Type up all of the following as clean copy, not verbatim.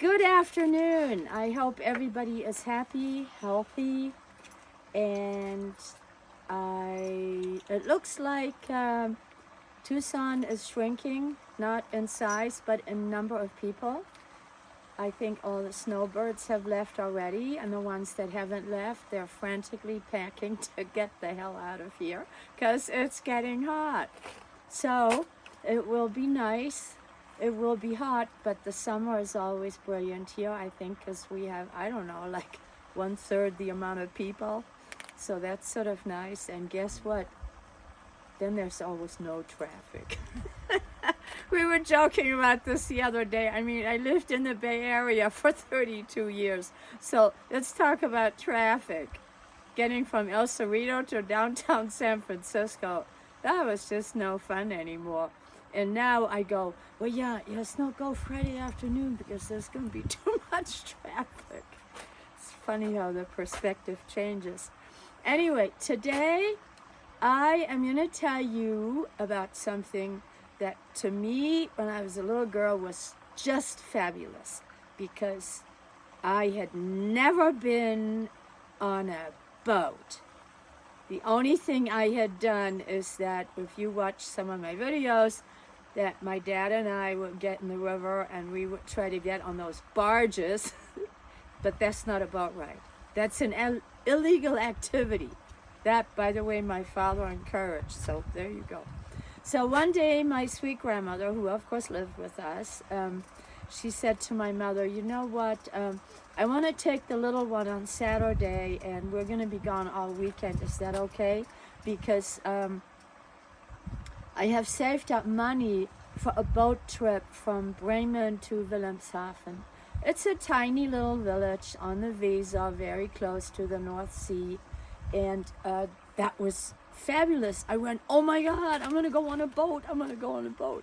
Good afternoon. I hope everybody is happy, healthy, and it looks like Tucson is shrinking, not in size, but in number of people. I think all the snowbirds have left already, and the ones that haven't left, they're frantically packing to get the hell out of here because it's getting hot. So it will be nice. It will be hot, but the summer is always brilliant here, I think, because we have, I don't know, like 1/3 the amount of people. So that's sort of nice. And guess what? Then there's always no traffic. We were joking about this the other day. I mean, I lived in the Bay Area for 32 years. So let's talk about traffic. Getting from El Cerrito to downtown San Francisco, that was just no fun anymore. And now I go, well, yeah, let's not go Friday afternoon because there's going to be too much traffic. It's funny how the perspective changes. Anyway, today I am going to tell you about something that to me, when I was a little girl, was just fabulous because I had never been on a boat. The only thing I had done is that if you watch some of my videos, that my dad and I would get in the river and we would try to get on those barges, but that's not a boat ride. That's an illegal activity. That, by the way, my father encouraged, so there you go. So one day, my sweet grandmother, who of course lived with us, she said to my mother, you know what, I want to take the little one on Saturday and we're going to be gone all weekend. Is that okay? Because I have saved up money for a boat trip from Bremen to Wilhelmshaven. It's a tiny little village on the Weser, very close to the North Sea. And that was fabulous. I went, oh my God, I'm going to go on a boat. I'm going to go on a boat.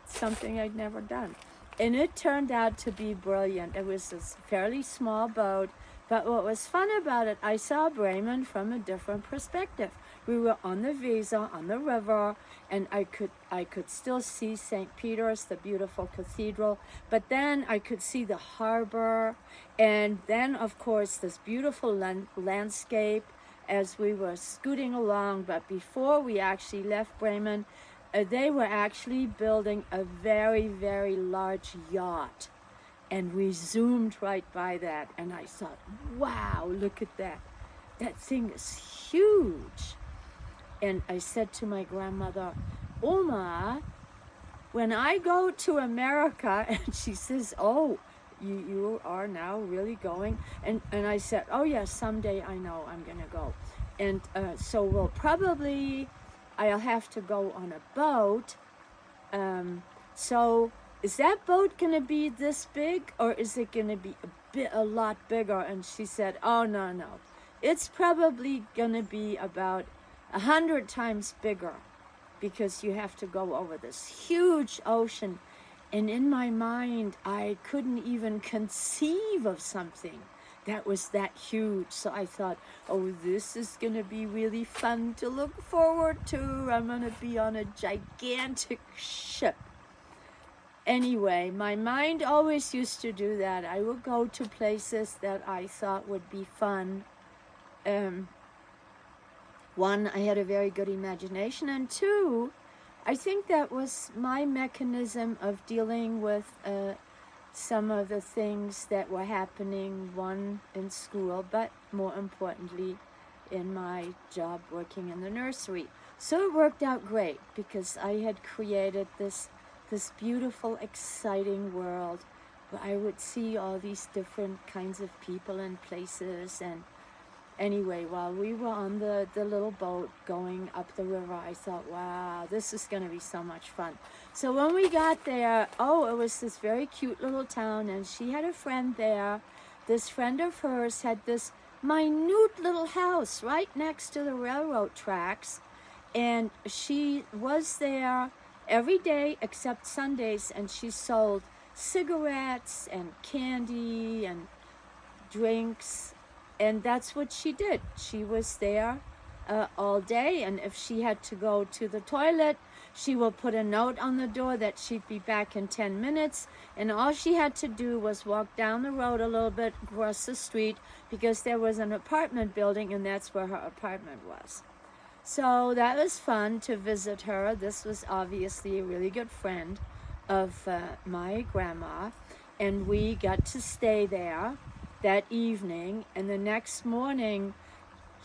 Something I'd never done. And it turned out to be brilliant. It was a fairly small boat. But what was fun about it, I saw Bremen from a different perspective. We were on the Weser, on the river, and I could still see St. Peter's, the beautiful cathedral, but then I could see the harbor, and then, of course, this beautiful landscape as we were scooting along. But before we actually left Bremen, they were actually building a very, very large yacht. And we zoomed right by that, and I thought, wow, look at that. That thing is huge. And I said to my grandmother, Oma, when I go to America, and she says, oh, you are now really going? And I said, oh, yes, someday I know I'm going to go. And so we'll probably, I'll have to go on a boat. So is that boat going to be this big, or is it going to be a lot bigger? And she said, oh, no. It's probably going to be about 100 times bigger because you have to go over this huge ocean. And in my mind, I couldn't even conceive of something that was that huge. So I thought, oh, this is going to be really fun to look forward to. I'm going to be on a gigantic ship. Anyway, my mind always used to do that. I would go to places that I thought would be fun. One, I had a very good imagination, and two, I think that was my mechanism of dealing with some of the things that were happening, one in school, but more importantly, in my job working in the nursery. So it worked out great because I had created this beautiful, exciting world where I would see all these different kinds of people and places. And anyway, while we were on the little boat going up the river, I thought, wow, this is going to be so much fun. So when we got there, it was this very cute little town, and she had a friend there. This friend of hers had this minute little house right next to the railroad tracks, and she was there every day except Sundays, and she sold cigarettes and candy and drinks, and that's what she did. She was there all day, and if she had to go to the toilet, She will put a note on the door that she'd be back in 10 minutes, and all she had to do was walk down the road a little bit, across the street, because there was an apartment building, and that's where her apartment was. So that was fun to visit her. This was obviously a really good friend of my grandma, and we got to stay there that evening. And the next morning,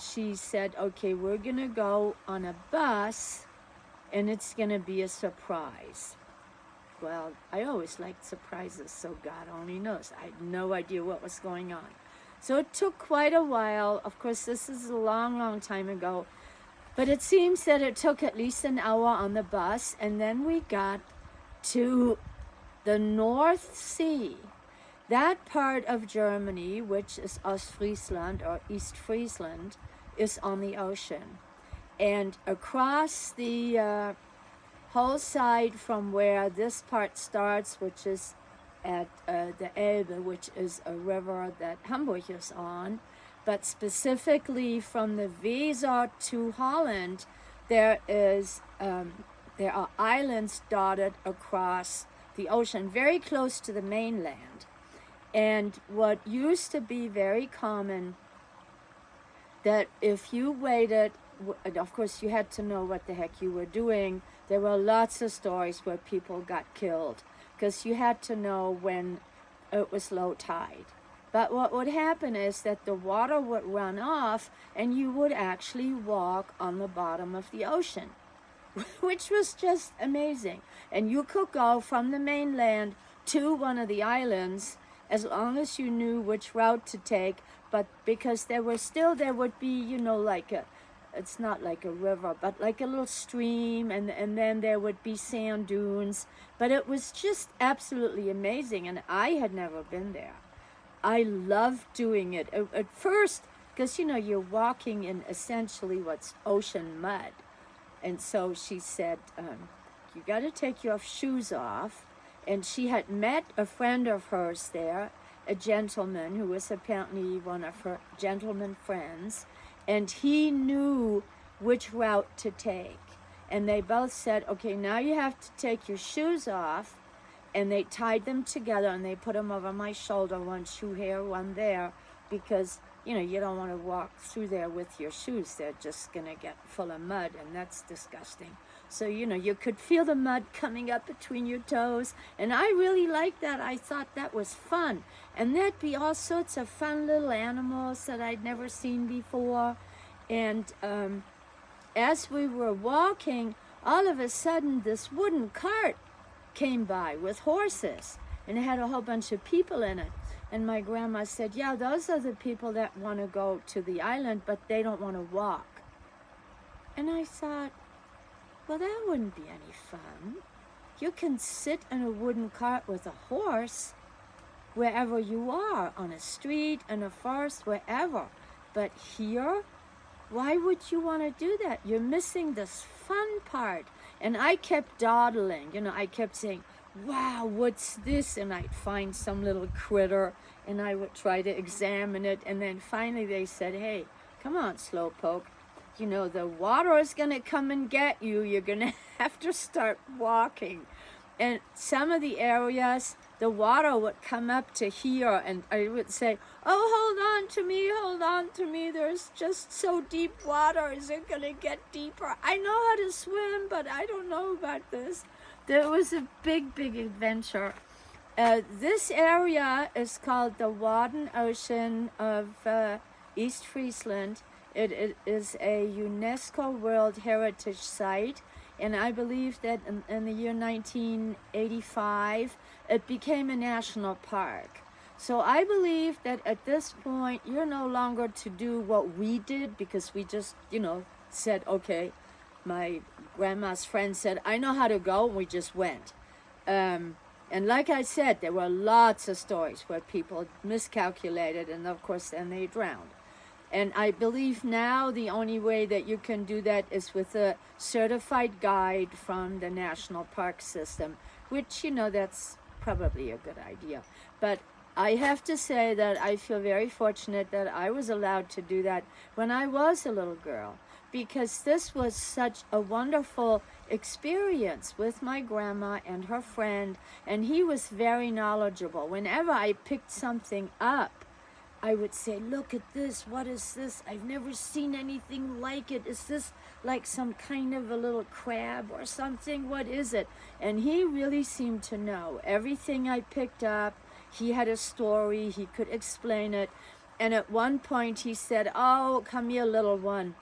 she said, okay, we're gonna go on a bus, and it's gonna be a surprise. Well, I always liked surprises, so God only knows. I had no idea what was going on. So it took quite a while. Of course, this is a long, long time ago, but it seems that it took at least an hour on the bus, and then we got to the North Sea. That part of Germany, which is Ostfriesland or East Friesland, is on the ocean. And across the whole side from where this part starts, which is at the Elbe, which is a river that Hamburg is on, but specifically from the Weser to Holland, there are islands dotted across the ocean, very close to the mainland. And what used to be very common, that if you waited, of course you had to know what the heck you were doing. There were lots of stories where people got killed because you had to know when it was low tide. But what would happen is that the water would run off and you would actually walk on the bottom of the ocean, which was just amazing. And you could go from the mainland to one of the islands as long as you knew which route to take. But because there would be, you know, like it's not like a river, but like a little stream, and then there would be sand dunes. But it was just absolutely amazing, and I had never been there. I loved doing it at first because, you know, you're walking in essentially what's ocean mud. And so she said, you got to take your shoes off. And she had met a friend of hers there, a gentleman who was apparently one of her gentleman friends, and he knew which route to take. And they both said, okay, now you have to take your shoes off. And they tied them together and they put them over my shoulder, one shoe here, one there, because, you know, you don't want to walk through there with your shoes. They're just going to get full of mud, and that's disgusting. So, you know, you could feel the mud coming up between your toes. And I really liked that. I thought that was fun. And there'd be all sorts of fun little animals that I'd never seen before. And as we were walking, all of a sudden this wooden cart came by with horses, and it had a whole bunch of people in it. And my grandma said, yeah, those are the people that want to go to the island, but they don't want to walk. And I thought, well, that wouldn't be any fun. You can sit in a wooden cart with a horse wherever you are, on a street, in a forest, wherever. But here, why would you want to do that? You're missing this fun part. And I kept dawdling, you know, I kept saying, wow, what's this? And I'd find some little critter and I would try to examine it. And then finally they said, hey, come on, Slowpoke. You know, the water is going to come and get you. You're going to have to start walking. And some of the areas, the water would come up to here, and I would say, oh, hold on to me. There's just so deep water. Is it going to get deeper? I know how to swim, but I don't know about this. There was a big, big adventure. This area is called the Wadden Ocean of East Friesland. It is a UNESCO World Heritage Site, and I believe that in the year 1985, it became a national park. So I believe that at this point, you're no longer to do what we did, because we just, you know, said, okay, my grandma's friend said, I know how to go, and we just went. And like I said, there were lots of stories where people miscalculated, and of course, then they drowned. And I believe now the only way that you can do that is with a certified guide from the National Park System, which, you know, that's probably a good idea. But I have to say that I feel very fortunate that I was allowed to do that when I was a little girl, because this was such a wonderful experience with my grandma and her friend, and he was very knowledgeable. Whenever I picked something up, I would say, look at this, what is this? I've never seen anything like it. Is this like some kind of a little crab or something? What is it? And he really seemed to know everything I picked up. He had a story, he could explain it. And at one point he said, oh, come here, little one.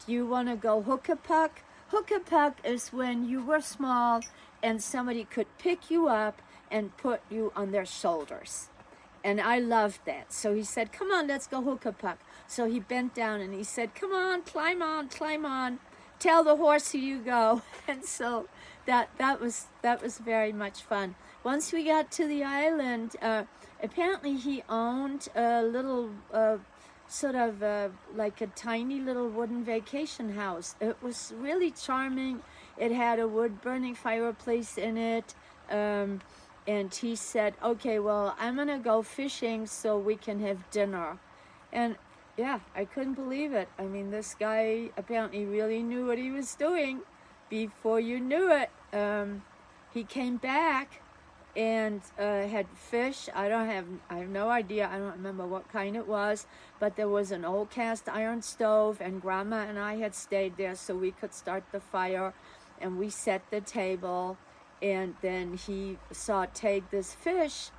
Do you want to go hook-a-puck? Hook-a-puck is when you were small and somebody could pick you up and put you on their shoulders. And I loved that. So he said, come on, let's go hook-a-puck. So he bent down and he said, come on, climb on, climb on. Tell the horse who you go. And so that was very much fun. Once we got to the island, apparently he owned a little like a tiny little wooden vacation house. It was really charming. It had a wood-burning fireplace in it. And he said, okay, well, I'm going to go fishing so we can have dinner. And yeah, I couldn't believe it. I mean, this guy apparently really knew what he was doing. Before you knew it, he came back and had fish. I have no idea. I don't remember what kind it was, but there was an old cast iron stove, and Grandma and I had stayed there so we could start the fire, and we set the table. And then he sauteed this fish,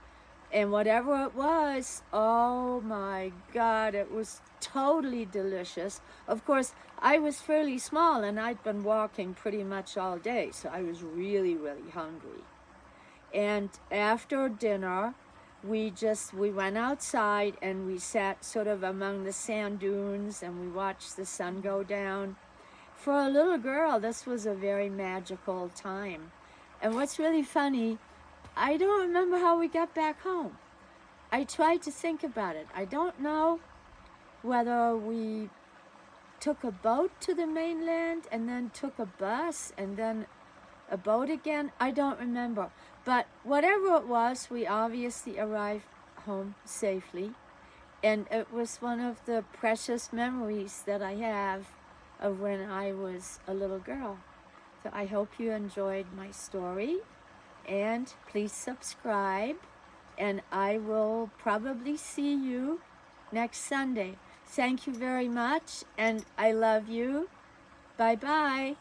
and whatever it was, oh my God, it was totally delicious. Of course, I was fairly small, and I'd been walking pretty much all day, so I was really, really hungry. And after dinner, we went outside, and we sat sort of among the sand dunes, and we watched the sun go down. For a little girl, this was a very magical time. And what's really funny, I don't remember how we got back home. I tried to think about it. I don't know whether we took a boat to the mainland and then took a bus and then a boat again. I don't remember. But whatever it was, we obviously arrived home safely. And it was one of the precious memories that I have of when I was a little girl. So I hope you enjoyed my story, and please subscribe, and I will probably see you next Sunday. Thank you very much, and I love you. Bye-bye.